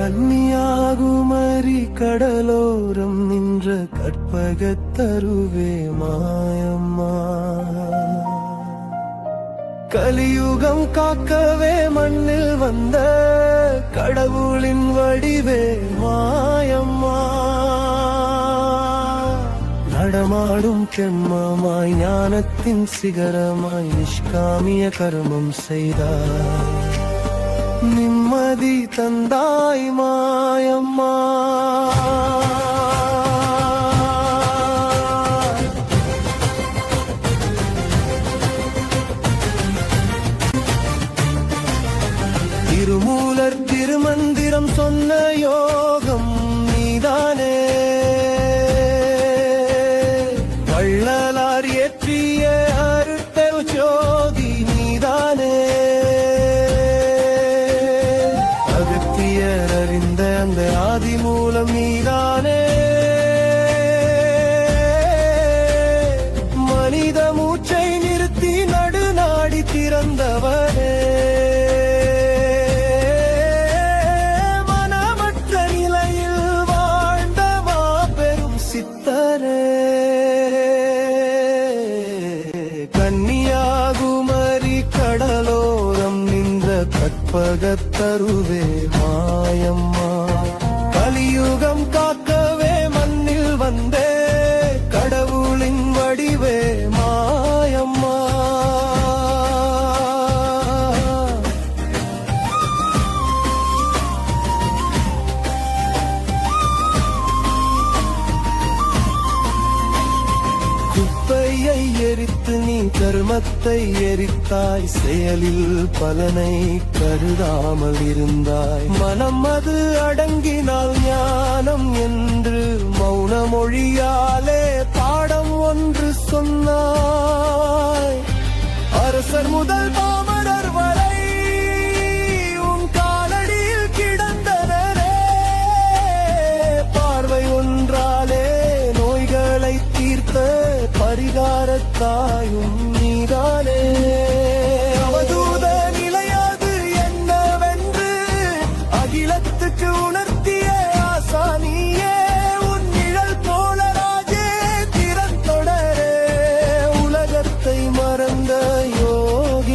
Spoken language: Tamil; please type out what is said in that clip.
கன்னியாகுமரி கடலோரம் நின்ற கற்பகத்தருவே மாயம்மா, கலியுகம் காக்கவே மண்ணில் வந்த கடவுளின் வடிவே மாயம்மா, நடமாடும் செம்மமாய் ஞானத்தின் சிகரமாய் நிஷ்காமிய கர்மம் செய்தாய், நிம்மதி தந்தாய் மாயம்மா. திருமூலர் திருமந்திரம் சொன்ன யோகம் நீதானே, வள்ளலார் ஏற்றிய அருட்பெரு ஜோதி நீதானே, அகத்தியர் அறிந்த அந்த ஆதி மூலம் நீதானே, மனித மூச்சை நிறுத்தி நடுநாடி திறந்தவனே, கன்னியாகுமரி கடலோரம் நின்ற கற்பகத்தருவே மாயம்மா, கலியுகம் காக்கவே மண்ணில் வந்தே கடவுளின் வடிவே மாயம்மா. குப்பையை எரித்து நீ கர்மத்தை எரித்தாய், செயலில் பலனை கருதாமல் இருந்தாய், மனம் அது அடங்கினால் ஞானம் என்று மௌன மொழியாலே பாடம் ஒன்று சொன்னாய், அரசர் முதல்